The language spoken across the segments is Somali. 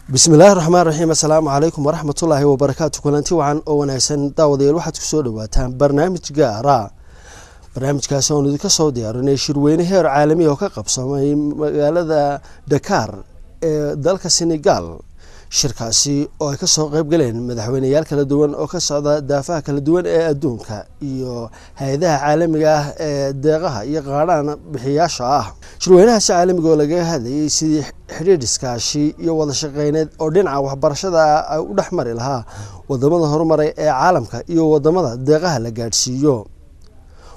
بسم الله الرحمن الرحيم السلام عليكم ورحمة الله وبركاته كلنتي وعن أونايسن داوديل waxaad ku soo dhawaataan barnaamij gaar ah barnaamijkaas oo idinka soo diyaarinay shirweyne heer caalami oo ka qabsamay magaalada Dakar ee dalka Senegal shirkaasi oo ay ka soo qayb galeen madaxweynayaal kala duwan oo ka socda daafaha kala duwan ee adduunka iyo hay'adaha caalamiga ah ee deeqaha iyo qaadhaan bixiyaasha ah shirweynahaasi caalamiga oo laga hadlayay sidii xiriir iskaashi iyo wada shaqeyneed oo dhinaca waxbarashada ay u dhaxmari lahaa wadamada horumaray ee caalamka iyo wadamada deeqaha la gaadhsiiyo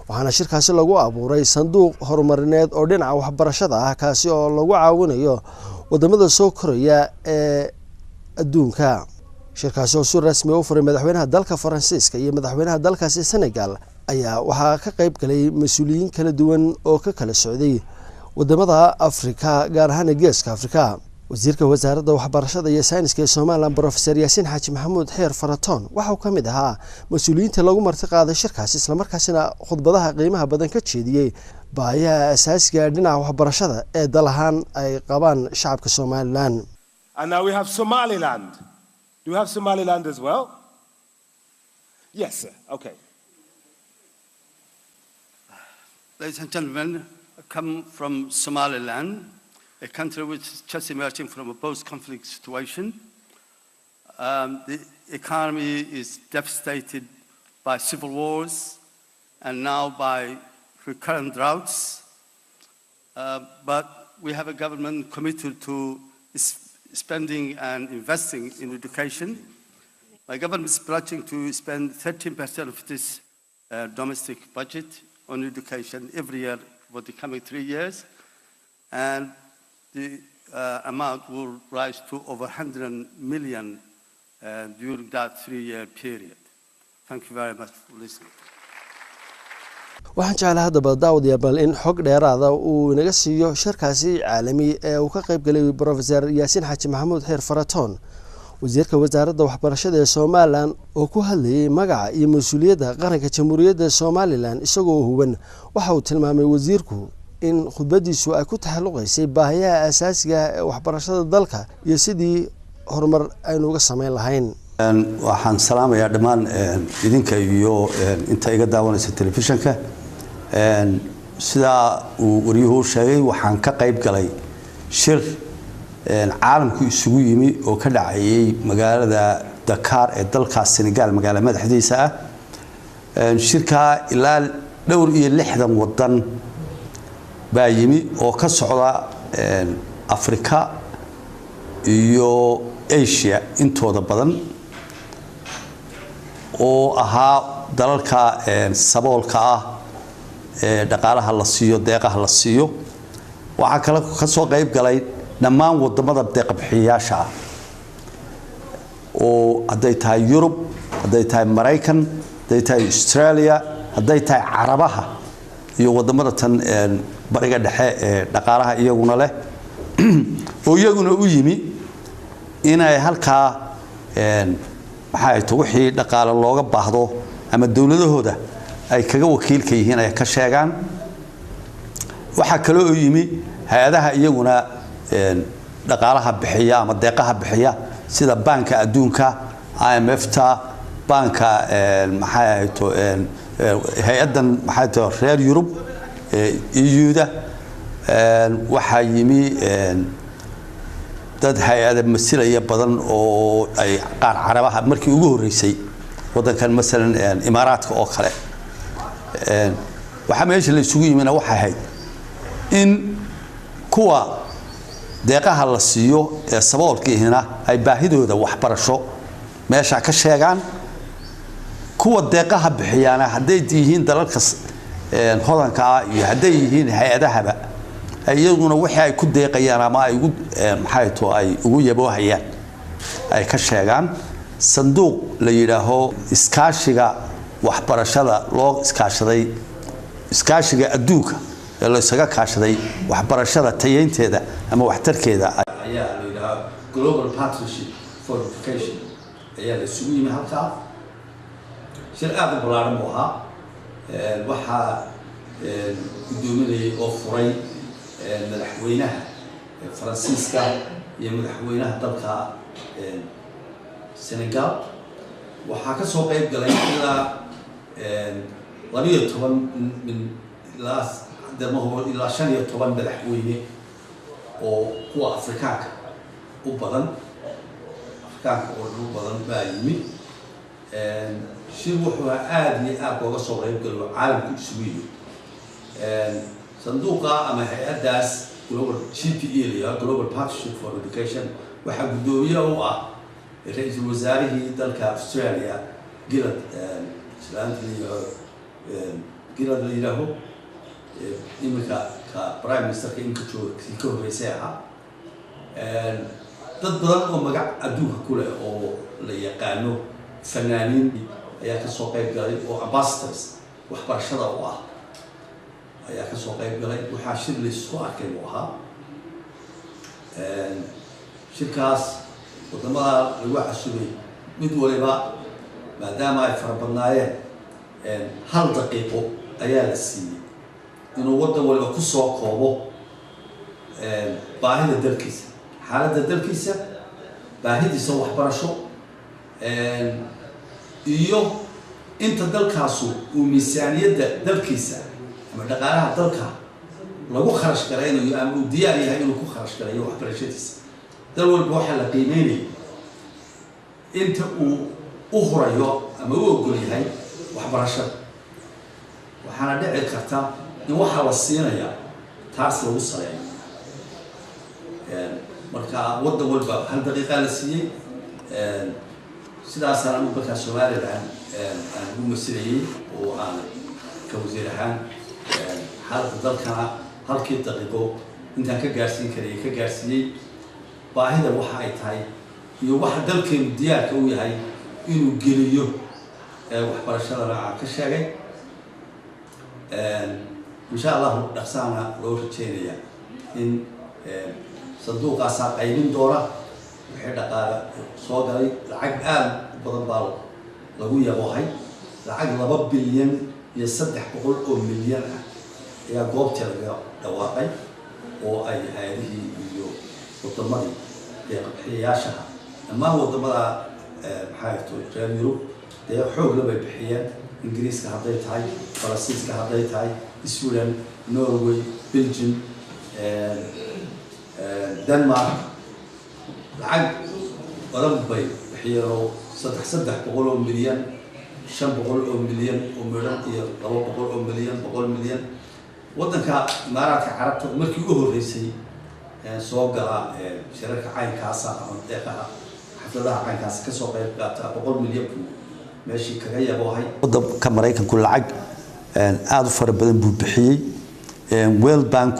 waxaana shirkaasi lagu abuuray sanduuq horumarineed oo dhinaca waxbarashada ah kaasi oo lagu caawinayo wadamada soo koraya ee adduunka shirkaasi oo si rasmi ah u furay madaxweynaha dalka Faransiiska iyo madaxweynaha dalkaasi Senegal ayaa waxa ka qayb galay mas'uuliyiin kala duwan oo ka kala socday wadamada Afrika gaar ahaan Geeska Afrika wasiirka wasaaradda waxbarashada iyo sayniska ee Soomaaliland Professor Yaasiin Xaaji Maxamuud Xeer Faratoon waxa uu kamid ahaa mas'uuliyiinta lagu marti qaaday shirkaasi isla markaasina khudbadaha qiimaha badan ka jeediyay baahiyaha asaasiga ah dhinaca waxbarashada ee dalahaan ay qabaan shacabka Soomaaliland. And now we have Somaliland. Do you have Somaliland as well? Yes, sir. Okay. Ladies and gentlemen, I come from Somaliland, a country which is just emerging from a post-conflict situation. The economy is devastated by civil wars and now by recurrent droughts. But we have a government committed to spending and investing in education. My government is pledging to spend 13% of this domestic budget on education every year for the coming 3 years. And the amount will rise to over 100 million during that 3-year period. Thank you very much for listening. waxaan jeclahay hadaba daawadayaal bal in xog dheeraad ah uu inaga siiyo shirkaasi caalami ee uu ka qayb galay Professor Yaasiin Xaaji Maxamuud Xeer Faratoon wasiirka wasaaradda waxbarashada ee Soomaaliland oo ku hadlayay magaca iyo mas'uuliyadda qaranka Jamhuuriyadda Soomaaliland isagoo huban waxa uu tilmaamay wasiirku in khudbadiisu ay ku taxalluqaysay baahiyaha asaasiga ah ee waxbarashada dalka iyo sidii horumar aynu uga sameyn lahayn waxaan salaamayaa dhammaan idinka iyo inta iga daawanaysa telefishanka sida uu wariyuhu sheegay waxaan ka qayb galay shir caalamku isugu yimi oo ka dhacayay magaalada Dakar ee dalka Senegal magaalada madaxdiisa ah shirka ilaa dhowr iyo 60 wadan baa yimi oo ka socda Afrika iyo Asia intooda badan oo ahaa dalalka saboolka ah ee dhaqaalaha la siiyo deeqaha la siiyo waxa kale ka soo qayb galay dhammaan wadamada deeq bixiyaasha ah oo haday tahay Yurub haday tahay Mareykan haday tahay Australia haday tahay Carabaha iyo wadamada tan bariga dhexe ee dhaqaalaha iyaguna leh oo iyaguna u yimi inay halka waxay wixii dhaqaale looga baahdo ama dawladahooda ay kaga wakiilka yihiin ay ka sheegaan waxa kale oo yimi hay'adaha iyaguna dhaqaalaha bixiya ama deeqaha bixiya sida banka adduunka IMF-ta banka hay'adan reer Yurub EU-da waxa yimi dad hay'ado masilaya badan oo ay qaar Carabaha markii ugu horeysay wadankan midalan Imaaraadka oo kale waxa meesha la isugu yimina waxa ahayd in kuwa deeqaha la siiyo ee saboolkiina ay baahidooda waxbarasho meesha ka sheegaan kuwa deeqaha bixiyana haday yihiin dalalka hodanka iyo haday yihiin hay'adahaba ayaguna waxa ay ku deeqayaan ama ay ugu ay ugu yaboohayaan ay ka sheegaan sanduuq la yiraaho iskaashiga waxbarashada loo iskaashaday iskaashiga adduunka ee la isaga kaashaday waxbarashada tayeynteeda ama waxtarkeeda ayaa la yiraahdo Global Partnership for Education ayaa la isugu yimid halka shir aad u ballaaran oo ahaa waxa gudoominayay oo furay madaxweynaha Faransiiska iyo madaxweynaha dalka Senegal waxaa ka soo qayb galay ilaa 12 min ilaa 15 madaxweyne oo kuwa Afrikaanka u badan baa yimid shir wuxuu aad iyo aad uga soo qayb galay caalamku isugu yimid sanduuqa ama hay'adaas global GPE Global Partnership for Education waxaa gudoomiye u ah ra'iisul wasaarihii dalka Australia Gillard Gillard imika ka prime minister ka inka joogay ka horeysay dad badan oo magac adduunka ku leh oo la yaqaano fanaaniin ayaa ka soo qayb galay oo ambassadors waxbarashada u ah ayaa ka soo qayb galay waxaa shir la isku arkay oo ahaa shirkaas wadamada lagu casubay mid waliba maadaama ay farabadnaayeen hal daqiiqo ayaa la siiyey inuu wadan waliba ku soo koobo baahida dalkiisa xaaladda dalkiisa baahidiisa waxbarasho iyo inta dalkaasu uu miisaaniyadda dalkiisa ama dhaqaalaha dalka lagu kharash garaynayo ama uu diyaar yahay inuu ku kharash garayo waxbarashadiisa dal walba waxaa la qiimeynaya inta uu u hurayo ama u ogol yahay waxbarashada waxaana dhici karta in waxaa la siinaya taas lagu saleeyo marka wadan walba hal daqiiqa la siiyey sidaasaan anigu markaa Somaliland aan ugu masilayay oo aan ka wasiir ahaan xaaladda dalkana halkii daqiiqo intaan ka gaarsiin karay ka gaarsiiyey baahida waxa ay tahay iyo waxa dalkeenu diyaarka u yahay inuu geliyo waxbarashadana aan ka sheegay insha Allah dhaqsaana loo rajeynaya in sanduuqaas qaybin doona wixii dhaqaale soo galay lacag aad u badan baa lagu yaboohay lacag 2 bilyan iyo 300 oo milyan ah ayaa goobta laga dhawaaqay oo ay hay'adihii iyo waddamadii deeq-bixiyayaasha dhammaan waddamada maxaa reer Yurub ee xoog la bixiyeen Ingiriiska hadday tahay Faransiiska hadday tahay Sweden Norway Belgium Denmark lacag badan bay bixiyeen 300 milyan 500 milyan oo midhan iyo 200 milyan 100 milyan wadanka Imaaraadka Carabta markii ugu horeysay soo gala shirarka caynkaas ah ama deeqaha xafladaha caynkaas ka soo qayb qaata 100 milyan meeshii kaga yaboohay wadanka Mareykanku lacag aad u fara badan buu bixiyay World Bank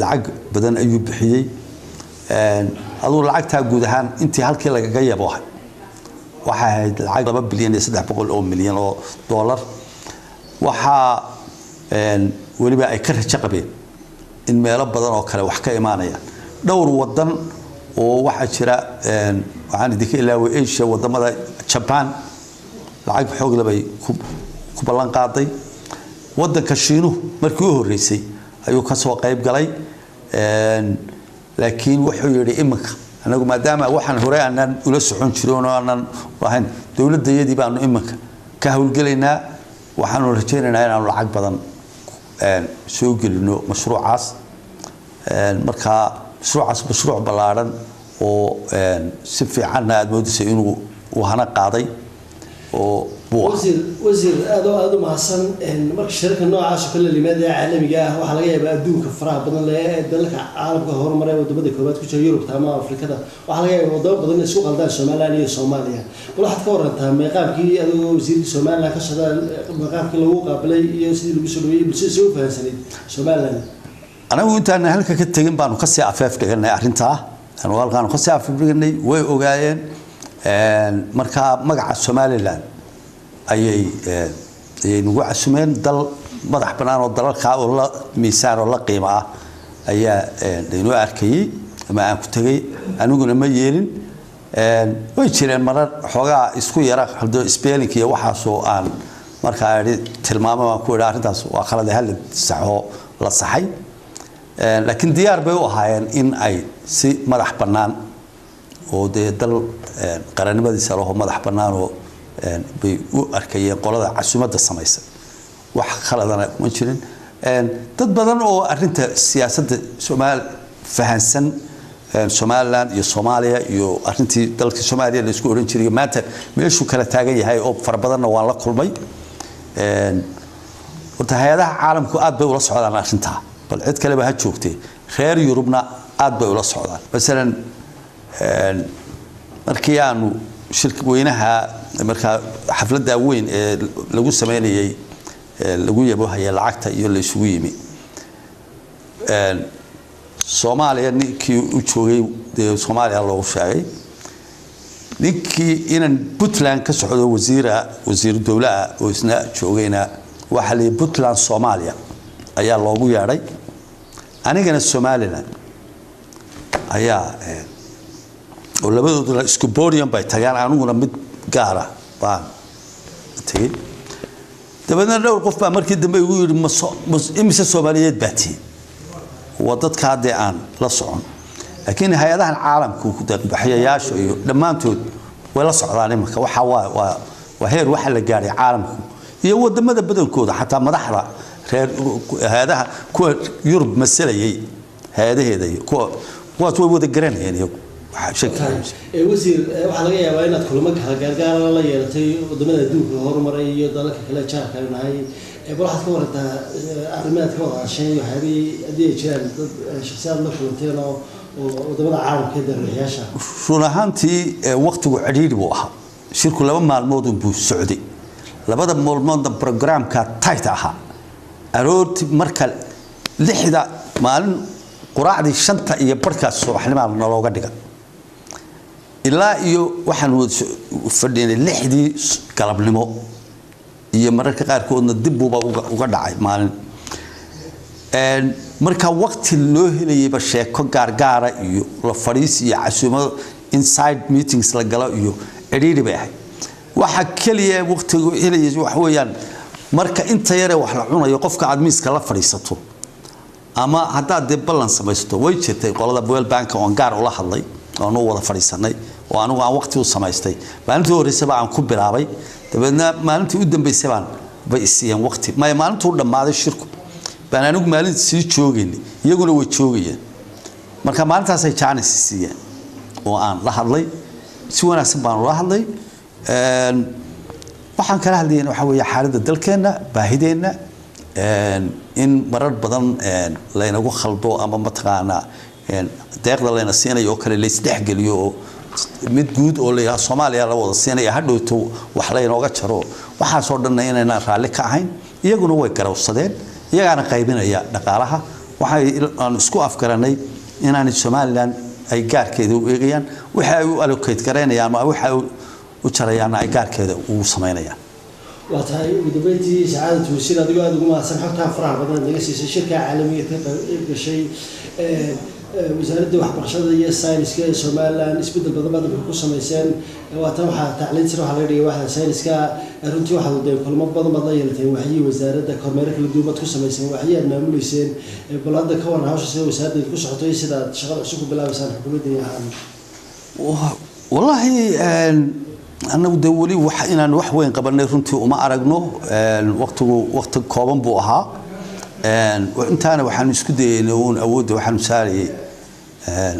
lacag badan ayuu bixiyay aduu lacagta guud ahaan intii halkii laga yaboohay waxa ahayd lacag 2 bilyan iyo 300 oo milyan oo dollar waxa waliba ay ka rajo qabeen in meelo badan oo kale wax ka imaanayaan dhowr wadan oo waxa jira waxaan idinka ilaaway Asia wadamada Japan lacag xoog leh bay ku ballan qaaday wadanka Shiinuhu markii uu horeysay ayuu ka soo qayb galay laakiin wuxuu yiri imika anagu maadaama waxaan hore aanan ula socon jiroon oo aanan lahayn dawladdeedii baanu imika ka hawlgalaynaa waxaanu rajaynaynaa inaan lacag badan soo gelino mashruucaas marka mashruuc ballaaran oo si fiican aad moodisay inuu hana qaaday oo wasiir aad u mahadsan marka shirka noocaas oo kale limaada caalamiga ah waxa laga yaabaa adduunka faraha badan ee dalka caalamka horumaray wadamada koobaad ku jira Yurub ama Afrikada waxa laga yaabaa wadamo badan isku qaldaan Soomaaliya iyo Soomaaliya waxaad ka warantaa meeqaamkii adoo wasiirka Soomaaliya ka shaqada meeqaamkii lagu qaabilay iyo sidii lagu soo dhaweeyay bulshada soo fahansanay Soomaaliya anagu intaan halka ka tagin baanu ka sii afeef dhiganay arinta aan halkaan ka sii afeef dhiganay way ogaayeen marka magaca Somaliland ayay nagu casumeen dal madax banaan oo dalalka oo la miisaan oo la qiimo ah ayaa inoo arkayay ama aan ku tagay aniguna ma yeelin way jireen marar xogaa isku yara haldo spelling iyo waxa soo aan marka ay tilmaamo aan ku iraahdo arintaas waa khalad hal saxo la saxay laakiin diyaar bay u ahaayeen in ay si madax bannaan oo dee dal qarannimadiisa loo madax bannaan oo bay u arkayeen qolada casuumadda samaysay wax khaladana ma jirin dad badan oo arrinta siyaasadda Soomaal fahansan Somaliland iyo Soomaaliya iyo arrintii dalka Soomaaliya la isku oran jiray maanta meeshuu kala taagan yahay oo far badanna waan la kulmay horta hay'adaha caalamku aad bay ula socdaan arrinta bal cid kale ba ha joogtay reer Yurubna aad bay ula socdaan masalan markii aanu shirka weynaha marka xafladda weyn ee lagu sameeyay lagu yabohaya lacagta iyo la isugu yimi Soomaaliya ninkii u joogay Soomaaliya loo sheegay ninkii inaan Puntland ka socdo wasiir dawladda oo isna joogayna waxa la Puntland Soomaaliya ayaa loogu yeeray anigana Somaliland ayaa oo labadooda isku booriyan bay tagaan aniguna mid gaara baan tagay dabadna dhowr qof baa markii dambe ugu yiri imise Soomaaliyeed baatii wadadka hadda aan la socon laakiin hay'adaha caalamku ku deeqbixiyayaasha iyo dhamaantood way la socdaan imanka waxa waa heer waxa la gaaray caalamku iyo wadamada badankooda xataa madaxda reer hay'adaha kuwa Yurub masalayay hay'adaheeda kuwa way wada garanayeen iyagu wasiir waxa laga yaabaa inaad kulamo kala gaargaar la yeelatay wadamada adduunka horumaray iyo dalalka kale jaarka inahay waxaad ka wartaa arrimaha ka wada shay hadii jiraan dad shakhsiyaad la kulanteen oo wadamada caalamka daryeesha run ahaantii waqtigu ciriiri buu ahaa shirku laba maalmood buu socday labada maalmoodna programka tight ahaa aroorti marka 6 maalin quraacdii 5 iyo barkaas subaxnimo looga dhigay ilaa iyo waxaan fadhiinay 6 galabnimo iyo mararka qaar koodna dib uba uga dhacay maalin marka waqti loo helayay ba sheeko gaargaara iyo la fariis iyo casuumado inside meetings la galo iyo ciriiri bay ahay waxa kaliya waqtigu helayay wax weeyaan marka inta yare wax la cunayo qofka admiiska la fariisato ama hadaa dib ballan samaysto way jirtay qolada World Bank oo gaar u la hadlay oo noo wada fariisanay oo anigu aan waqti u samaystay maalintii horeysay aan ku bilaabay dabadna maalintii u dambeysay baan bay isiyeen waqti maalintii u dhamaaday shirku baan anigu maalintii sii joogay iyaguna way joogayeen marka maalintaas ay chance siiyeen oo aan la hadlay si wanaagsan baan la hadlay waxaan kala hadlayeen waxa weeye xaaladda dalkeena baahideena in marar badan laynagu khaldo ama mataqaana deeqda layna siinayo kale la isdhexgeliyo mid guud oo leeyahay Soomaaliya la wada siinaya hadhowto wax la inooga jaro waxa soo dhanna inayna raali ka ahayn iyaguna way garawsadeen iyagana qaybinaya dhaqaalaha waxay aan isku afgaranay inaan Soomaaliland ay gaarkeeda u eegayaan waxa ay u allocate gareynayaan ama waxa u jarayaan ay gaarkeeda u sameynayaan وتاي ودبيتي سعادة وسيلة دقوا أدقوا ما سمحوا تفرح بدنا نجلس شركة عالمية تبقى شيء وزارة واحد برشلونة هي ساينس كا سومالا نسبة البضبط بالقصة ميسان وتروح تعليل تروح على ري واحد ساينس كا رنتي واحد ودين كل ما بضبط ضيلتين وحيي وزارة كاميرا كل دوبة قصة ميسان وحيي المعمول يسين بلاد كون هاوش سوي وزارة القصة حطيه سدا شغل شوفوا بلا وسان حكومة الدنيا والله أنا ودولي وحنا وحوين قبلنا رنتي وما أرجنه وقت كوبن بوها وأنت أنا وحنا نسكدي نون أود وحنا ساري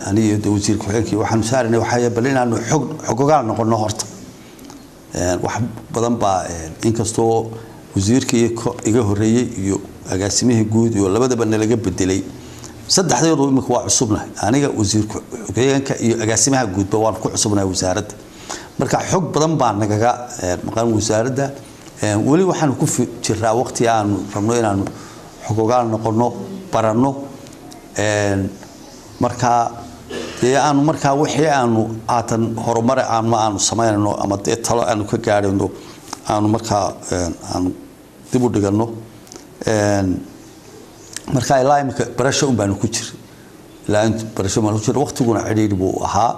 أنا يدوزير كحكي وحنا ساري وحيا بلينا إنه حقوقنا نقول نهارت واحد بدن با إنكستو وزير كي يجهريه أجاسمه جود ولا بدأ بنلقى بدلي صدق هذا يروح مكوا عصبنا أنا وزير كي أجاسمها جود بوان كوا عصبنا وزارة marka xog badan baan nagaga maqan wasaaradda wali waxaan ku jiraa waqti aan rabno inaan xogogaal noqono barano marka aan marka wixii aanu aatan horumar aanu sameeyno ama talo aanu ka gaarino aanu marka aan dib u dhigano marka ilaa imka barasho baan ku jir ilaa barasho ma ku jir waqtiguna xiriir buu ahaa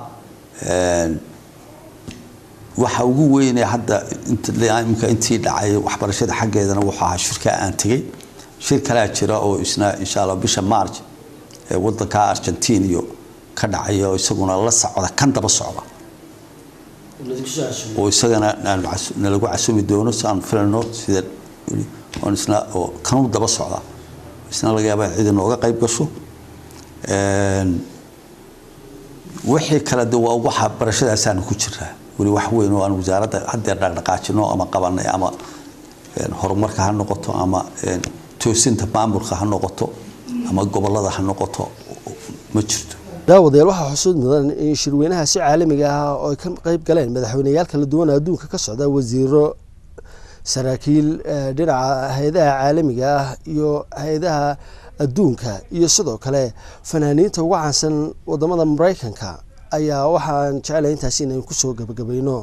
waxa ugu weyn ee hadda imka intii dhacay waxbarashada xageedana waxa shirka aan tagay shirka la jira oo isna insha Allah bisha March waddanka Argentina iyo ka dhacayo isaguna la socda kan daba socda oo isagana lagu casumi doono saan filano sida oo isna oo kan daba socda isna laga yaabaa cid inooga qayb gasho wixii kala duwan waxa barashadaas aan ku jiraa wali wax weyn oo aan wasaaradda hadda dhaqdhaqaajino ama qabanay ama horumarka ha noqoto ama toosinta maamulka ha noqoto ama gobolada ha noqoto ma jirto daawadayaal waxaa xusuud mudan in shirweynaha si caalamiga ah oo ka qayb galeen madaxweynayaal kala duwan adduunka ka socda wasiiro saraakiil dhinaca hay'adaha caalamiga ah iyo hay'adaha adduunka iyo sidoo kale fanaaniinta ugu caansan wadamada Mareykanka ayaa waxaan jecelahay intaas inaan ku soo gabagabayno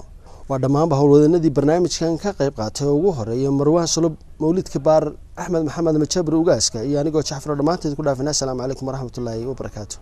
waa dhammaan howlwadeennadii barnaamijkan ka qayb qaatay ugu horeeyay Marwaan Sulub Mawlid Kibaar Axmed Maxamed Majabir Ugaaska iyo anigoo Jacfar dhamaanteed ku dhaafina assalaamu calaykum waraxmatullaahi wabarakaatuh